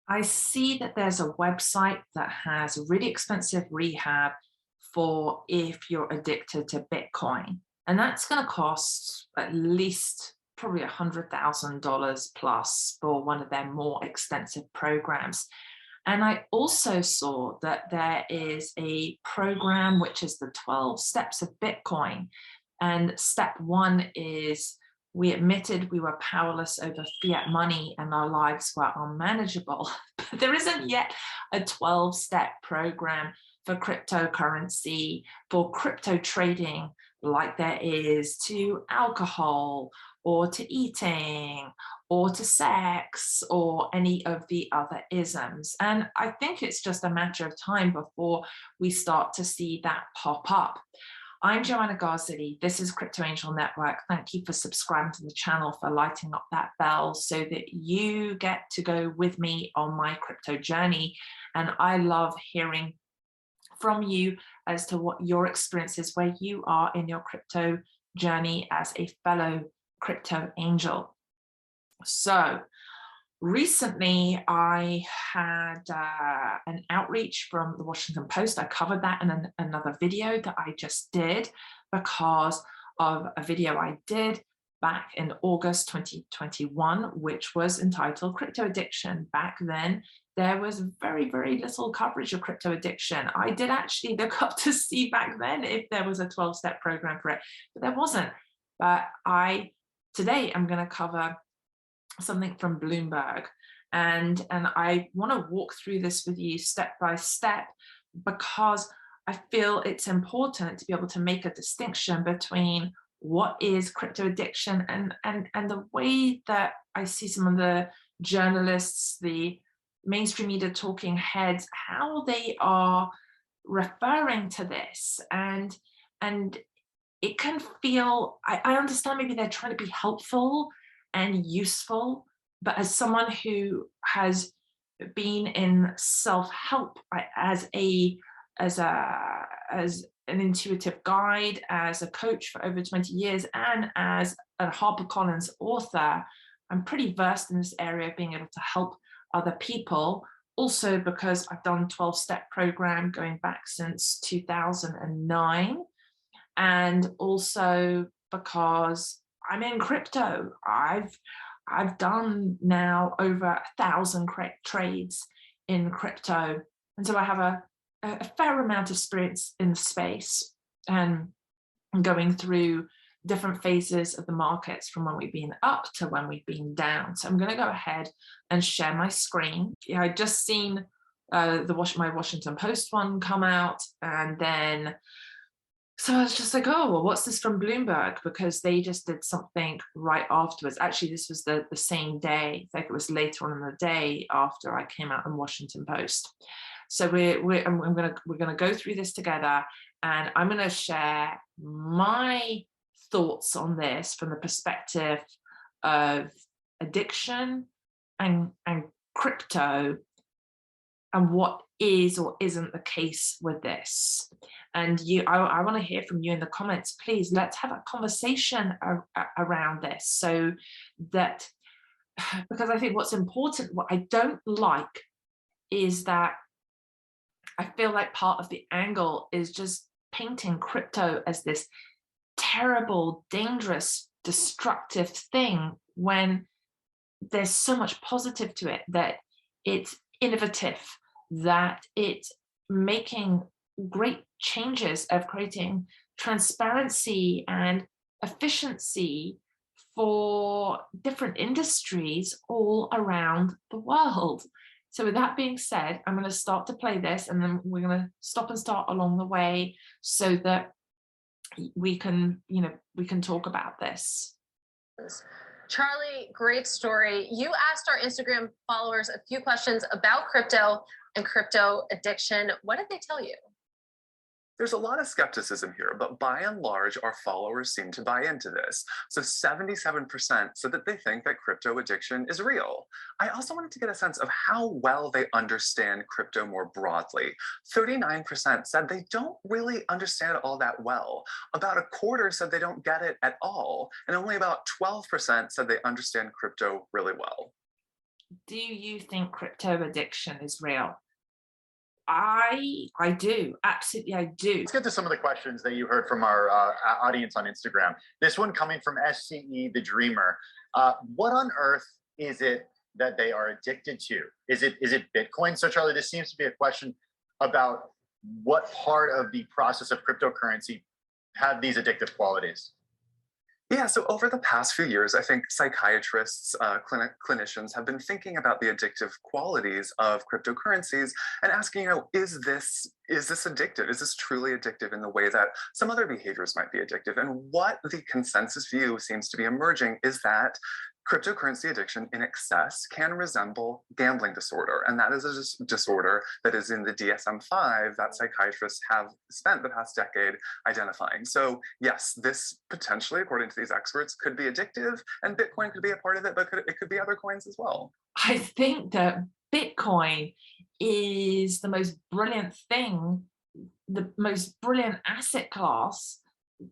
I see that there's a website that has really expensive rehab for if you're addicted to Bitcoin. And that's going to cost at least probably $100,000 plus for one of their more extensive programs. And I also saw that there is a program which is the 12 steps of Bitcoin. And step one is we admitted we were powerless over fiat money and our lives were unmanageable. But there isn't yet a 12-step program for cryptocurrency, for crypto trading, like there is to alcohol or to eating or to sex or any of the other isms. And I think it's just a matter of time before we start to see that pop up. I'm Joanna Garzilli. This is Crypto Angel Network. Thank you for subscribing to the channel, for lighting up that bell so that you get to go with me on my crypto journey. And I love hearing from you as to what your experience is, where you are in your crypto journey as a fellow crypto angel. So recently I had an outreach from the Washington Post. I covered that in another video that I just did because of a video I did back in August 2021, which was entitled Crypto Addiction. Back then, there was very, very little coverage of crypto addiction. I did actually look up to see back then if there was a 12-step program for it, but there wasn't. But today I'm going to cover something from Bloomberg, and I want to walk through this with you step by step because I feel it's important to be able to make a distinction between what is crypto addiction and the way that I see some of the journalists, the mainstream media talking heads, how they are referring to this. And it can feel, I understand maybe they're trying to be helpful and useful, but as someone who has been in self-help as an intuitive guide, as a coach for over 20 years, and as a HarperCollins author, I'm pretty versed in this area of being able to help other people. Also because I've done a 12-step program going back since 2009, and also because I'm in crypto. I've done now over 1,000 trades in crypto, and so I have a fair amount of experience in the space and going through different phases of the markets from when we've been up to when we've been down. So I'm going to go ahead and share my screen. Yeah, I just seen my Washington Post one come out, and then so I was just like, oh, well, what's this from Bloomberg? Because they just did something right afterwards. Actually, this was the same day. I think it was later on in the day after I came out in Washington Post. So we're gonna go through this together, and I'm gonna share my thoughts on this from the perspective of addiction and crypto, and what is or isn't the case with this. And I want to hear from you in the comments. Please, let's have a conversation around this, so that, because I think what's important, what I don't like is that I feel like part of the angle is just painting crypto as this terrible, dangerous, destructive thing, when there's so much positive to it, that it's innovative, that it's making great changes of creating transparency and efficiency for different industries all around the world. So with that being said, I'm going to start to play this, and then we're going to stop and start along the way so that we can talk about this. Charlie, great story. You asked our Instagram followers a few questions about crypto and crypto addiction. What did they tell you? There's a lot of skepticism here, but by and large, our followers seem to buy into this. So 77% said that they think that crypto addiction is real. I also wanted to get a sense of how well they understand crypto more broadly. 39% said they don't really understand it all that well. About a quarter said they don't get it at all. And only about 12% said they understand crypto really well. Do you think crypto addiction is real? I do. Absolutely, I do. Let's get to some of the questions that you heard from our audience on Instagram. This one coming from SCE the Dreamer. What on earth is it that they are addicted to? Is it Bitcoin? So Charlie, this seems to be a question about what part of the process of cryptocurrency have these addictive qualities. Yeah, so over the past few years, I think psychiatrists, clinicians have been thinking about the addictive qualities of cryptocurrencies and asking, is this addictive? Is this truly addictive in the way that some other behaviors might be addictive? And what the consensus view seems to be emerging is that cryptocurrency addiction in excess can resemble gambling disorder. And that is a disorder that is in the DSM-5 that psychiatrists have spent the past decade identifying. So yes, this potentially, according to these experts, could be addictive, and Bitcoin could be a part of it, but it could be other coins as well. I think that Bitcoin is the most brilliant thing, the most brilliant asset class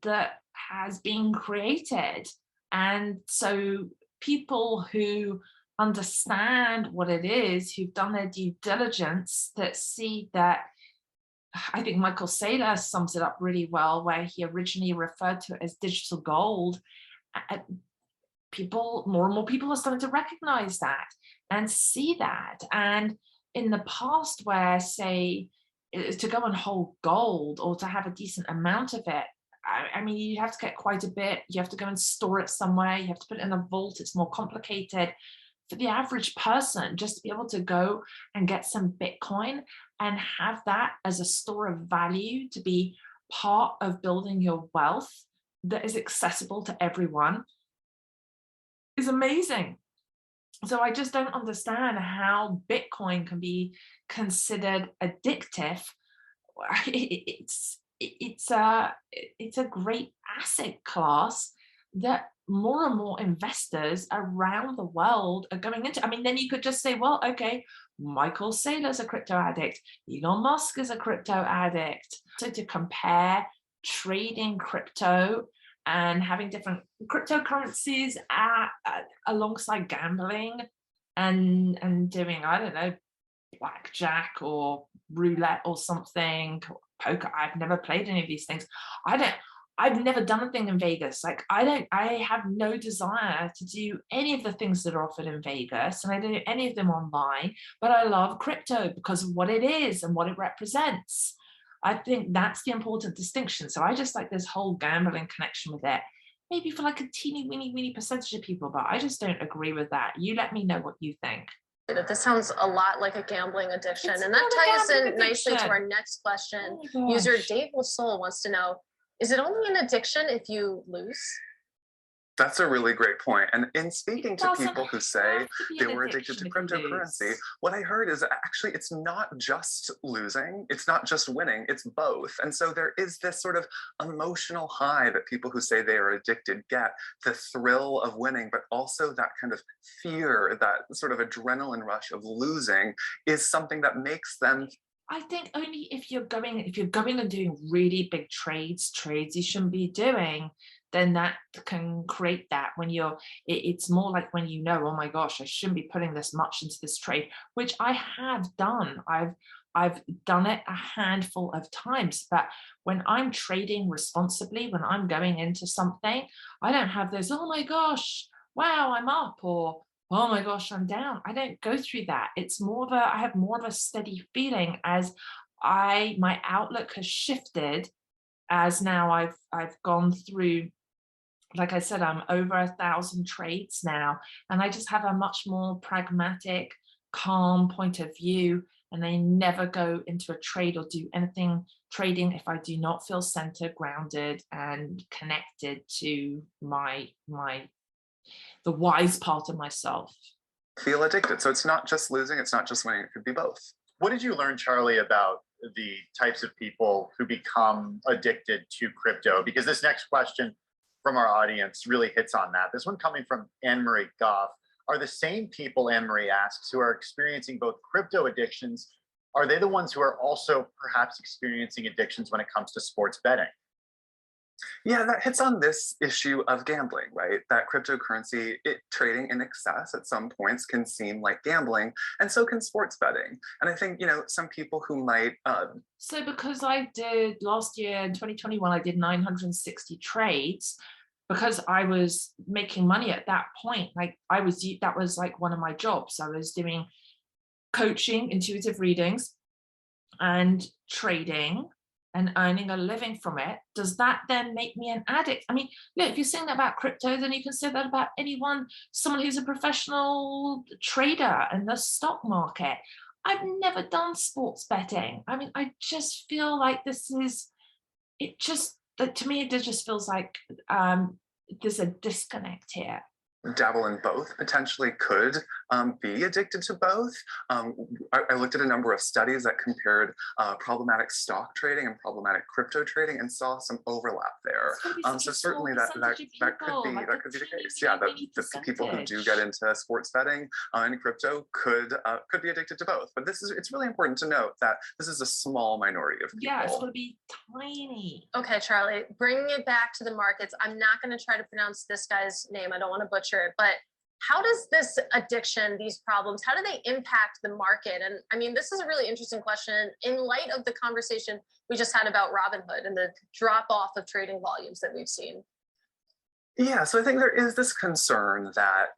that has been created. And so people who understand what it is, who've done their due diligence, that see that, I think Michael Saylor sums it up really well, where he originally referred to it as digital gold. More and more people are starting to recognize that and see that. And in the past, where, say, to go and hold gold or to have a decent amount of it, I mean, you have to get quite a bit. You have to go and store it somewhere. You have to put it in a vault. It's more complicated. For the average person, just to be able to go and get some Bitcoin and have that as a store of value, to be part of building your wealth that is accessible to everyone, is amazing. So I just don't understand how Bitcoin can be considered addictive. It's a great asset class that more and more investors around the world are going into. I mean, then you could just say, well, okay, Michael Saylor's a crypto addict, Elon Musk is a crypto addict. So to compare trading crypto and having different cryptocurrencies alongside gambling and doing, I don't know, blackjack or roulette or something, poker. I've never played any of these things. I've never done a thing in Vegas. Like, I have no desire to do any of the things that are offered in Vegas, and I don't do any of them online, but I love crypto because of what it is and what it represents. I think that's the important distinction. So I just like this whole gambling connection with it, maybe for like a teeny weeny percentage of people, but I just don't agree with that. You let me know what you think. This sounds a lot like a gambling addiction. It's and that ties in nicely to addiction. our next question. Oh User gosh. Dave Soul wants to know, is it only an addiction if you lose? That's a really great point. And in speaking to doesn't people who say have to be they an were addicted to addiction if you cryptocurrency, lose. what I heard is actually it's not just losing, it's not just winning, it's both. And so there is this sort of emotional high that people who say they are addicted get, the thrill of winning, but also that kind of fear, that sort of adrenaline rush of losing is something that makes them. I think only if you're going and doing really big trades you shouldn't be doing, then that can create that. When it's more like when you know, oh my gosh, I shouldn't be putting this much into this trade, which I have done. I've done it a handful of times, but when I'm trading responsibly, when I'm going into something, I don't have those, oh my gosh, wow, I'm up, or oh my gosh, I'm down. I don't go through that. It's more of I have more of a steady feeling as my outlook has shifted, as now I've gone through, like I said, I'm over 1,000 trades now, and I just have a much more pragmatic, calm point of view, and I never go into a trade or do anything trading if I do not feel centered, grounded, and connected to the wise part of myself. Feel addicted. So it's not just losing, it's not just winning, it could be both. What did you learn, Charlie, about the types of people who become addicted to crypto? Because this next question from our audience really hits on that. This one coming from Anne-Marie Goff. Are the same people, Anne-Marie asks, who are experiencing both crypto addictions, are they the ones who are also perhaps experiencing addictions when it comes to sports betting? Yeah, that hits on this issue of gambling, right? That cryptocurrency trading in excess at some points can seem like gambling, and so can sports betting. And I think, some people who might. So because I did last year in 2021, I did 960 trades because I was making money at that point. Like that was like one of my jobs. I was doing coaching, intuitive readings, and trading and earning a living from it. Does that then make me an addict? I mean, look, if you're saying that about crypto, then you can say that about someone who's a professional trader in the stock market. I've never done sports betting. I mean, I just feel like to me, it just feels like there's a disconnect here. Dabble in both, potentially could be addicted to both. I looked at a number of studies that compared problematic stock trading and problematic crypto trading and saw some overlap there. So certainly that could be the case. Yeah, the people who do get into sports betting and crypto could be addicted to both. But it's really important to note that this is a small minority of people. Yeah, it's going to be tiny. Okay, Charlie, bringing it back to the markets. I'm not going to try to pronounce this guy's name. I don't want to butcher it, but how does this addiction, these problems, how do they impact the market? And I mean, this is a really interesting question in light of the conversation we just had about Robinhood and the drop off of trading volumes that we've seen. Yeah, so I think there is this concern that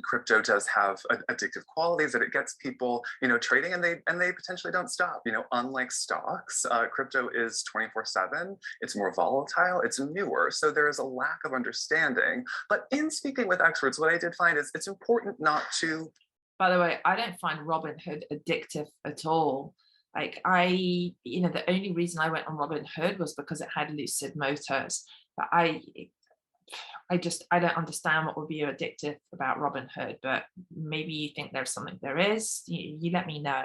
crypto does have addictive qualities, that it gets people, trading, and they potentially don't stop. Unlike stocks, crypto is 24/7. It's more volatile. It's newer, so there is a lack of understanding. But in speaking with experts, what I did find is it's important not to. By the way, I don't find Robinhood addictive at all. Like the only reason I went on Robinhood was because it had Lucid Motors. But I don't understand what would be addictive about Robinhood, but maybe you think there's something there is. You let me know.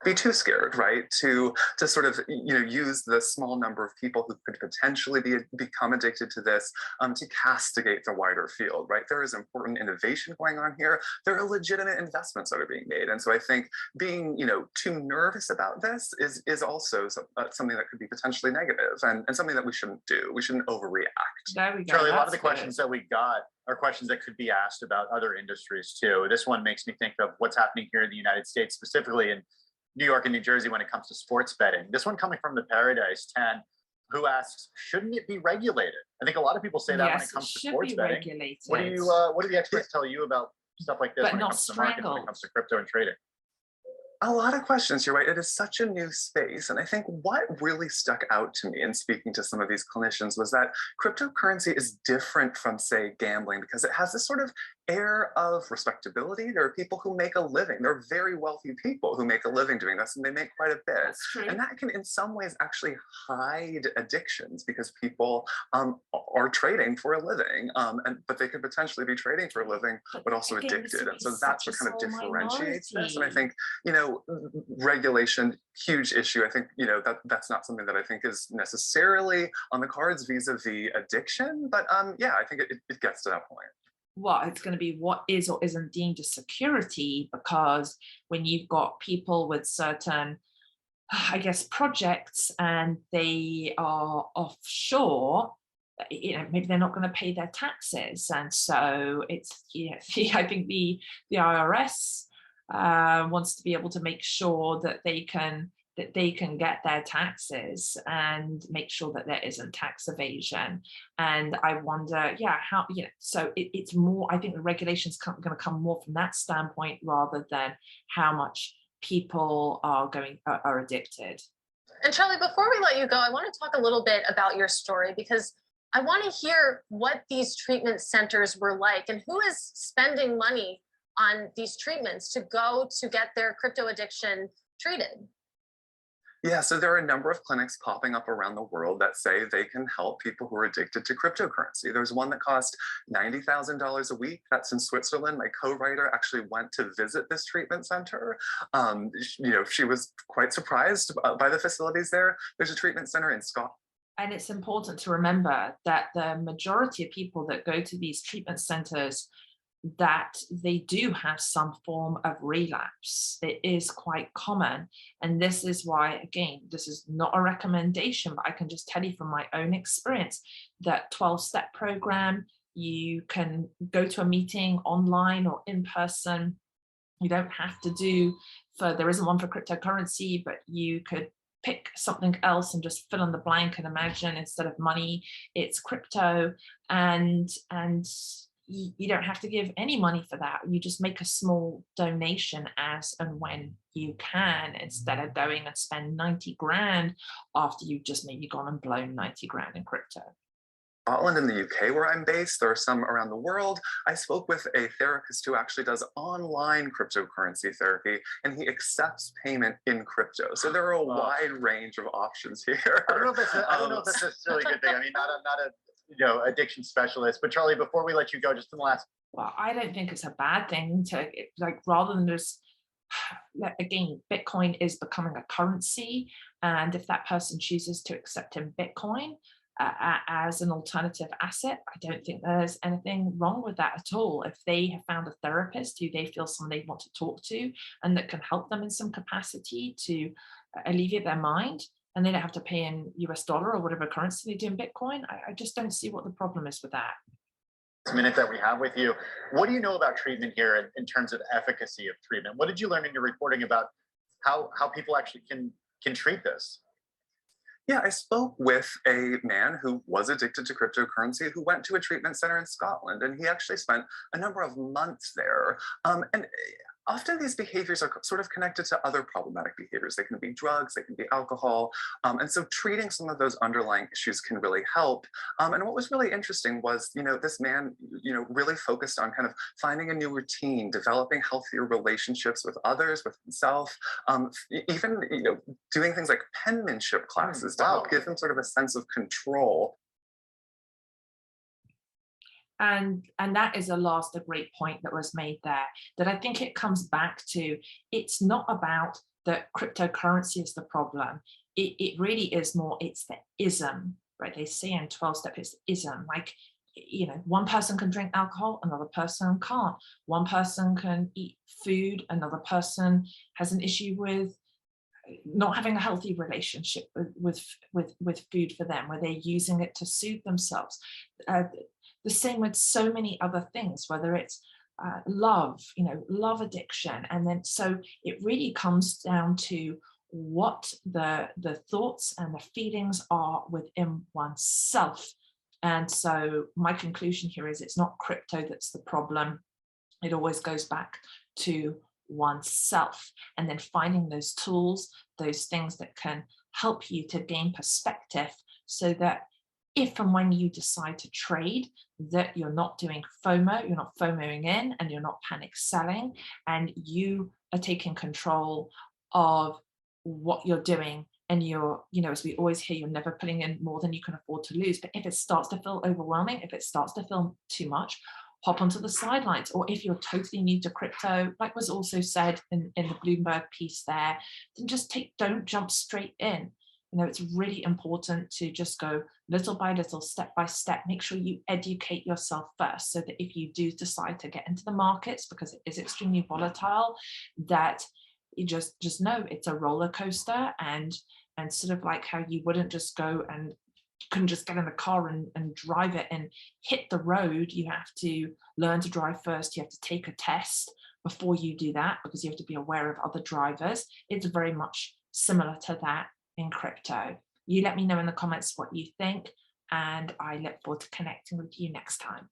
Be too scared, right? To sort of use the small number of people who could potentially become addicted to this to castigate the wider field, right? There is important innovation going on here. There are legitimate investments that are being made, and so I think being too nervous about this is also something that could be potentially negative and something that we shouldn't do. We shouldn't overreact. There we go. Charlie, a lot of the questions that we got are questions that could be asked about other industries too. This one makes me think of what's happening here in the United States, specifically in New York and New Jersey when it comes to sports betting. This one coming from the Paradise 10, who asks, shouldn't it be regulated? I think a lot of people say that when it comes to sports betting. Regulated. What do the experts tell you about stuff like this when it comes to the market, when it comes to crypto and trading? A lot of questions, you're right. It is such a new space. And I think what really stuck out to me in speaking to some of these clinicians was that cryptocurrency is different from, say, gambling because it has this sort of air of respectability. There are people who make a living. There are very wealthy people who make a living doing this, and they make quite a bit. That's true. And that can, in some ways, actually hide addictions because people are trading for a living, but they could potentially be trading for a living, but also addicted. And so that's what kind of differentiates this. And I think, regulation, huge issue. I think, that's not something that I think is necessarily on the cards vis-a-vis addiction. But yeah, I think it gets to that point. Well, it's going to be what is or isn't deemed a security, because when you've got people with certain, I guess, projects and they are offshore, maybe they're not going to pay their taxes. And so it's, I think the IRS wants to be able to make sure that they can get their taxes and make sure that there isn't tax evasion. And I wonder, how, so it's more, I think the regulations going to come more from that standpoint rather than how much people are addicted. And Charlie, before we let you go, I want to talk a little bit about your story, because I want to hear what these treatment centers were like and who is spending money on these treatments to go to get their crypto addiction treated. Yeah, so there are a number of clinics popping up around the world that say they can help people who are addicted to cryptocurrency. There's one that cost $90,000 a week. That's in Switzerland. My co-writer actually went to visit this treatment center. She was quite surprised by the facilities there. There's a treatment center in Scotland. And it's important to remember that the majority of people that go to these treatment centers that they do have some form of relapse. It is quite common. And this is why, again, this is not a recommendation, but I can just tell you from my own experience that 12-step program, you can go to a meeting online or in person. You don't have to there isn't one for cryptocurrency, but you could pick something else and just fill in the blank and imagine instead of money, it's crypto. And you don't have to give any money for that. You just make a small donation as and when you can, instead of going and spend 90 grand after you've just maybe gone and blown 90 grand in crypto. Scotland in the UK, where I'm based, there are some around the world. I spoke with a therapist who actually does online cryptocurrency therapy, and he accepts payment in crypto. So there are a wide range of options here. I don't know if that's necessarily a good thing. I mean, not a addiction specialist, but Charlie, before we let you go, just in the last. Well, I don't think it's a bad thing to, like, rather than just, again, Bitcoin is becoming a currency. And if that person chooses to accept in Bitcoin as an alternative asset, I don't think there's anything wrong with that at all. If they have found a therapist who they feel someone they want to talk to and that can help them in some capacity to alleviate their mind, and they don't have to pay in US dollar or whatever currency they do in Bitcoin, I just don't see what the problem is with that. This minute that we have with you, what do you know about treatment here in terms of efficacy of treatment? What did you learn in your reporting about how people actually can treat this? Yeah, I spoke with a man who was addicted to cryptocurrency who went to a treatment center in Scotland, and he actually spent a number of months there. And often these behaviors are sort of connected to other problematic behaviors. They can be drugs, they can be alcohol. And so treating some of those underlying issues can really help. And what was really interesting was, this man, really focused on kind of finding a new routine, developing healthier relationships with others, with himself, even, doing things like penmanship classes to help give him sort of a sense of control. And that is a great point that was made there, that I think it comes back to, it's not about that cryptocurrency is the problem. It really is more, it's the ism, right? They say in 12-step, it's ism. Like, one person can drink alcohol, another person can't. One person can eat food, another person has an issue with not having a healthy relationship with food for them, where they're using it to soothe themselves. The same with so many other things, whether it's love, love addiction. And then, so it really comes down to what the thoughts and the feelings are within oneself. And so my conclusion here is, it's not crypto that's the problem. It always goes back to oneself, and then finding those tools, those things that can help you to gain perspective, so that if and when you decide to trade, that you're not doing FOMO, you're not FOMOing in, and you're not panic selling, and you are taking control of what you're doing. And you're, as we always hear, you're never putting in more than you can afford to lose. But if it starts to feel overwhelming, if it starts to feel too much, hop onto the sidelines. Or if you're totally new to crypto, like was also said in the Bloomberg piece there, then just don't jump straight in. It's really important to just go little by little, step by step. Make sure you educate yourself first, so that if you do decide to get into the markets, because it is extremely volatile, that you just know it's a roller coaster, and sort of like how you wouldn't just go and couldn't just get in the car and drive it and hit the road. You have to learn to drive first. You have to take a test before you do that, because you have to be aware of other drivers. It's very much similar to that in crypto. You let me know in the comments what you think, and I look forward to connecting with you next time.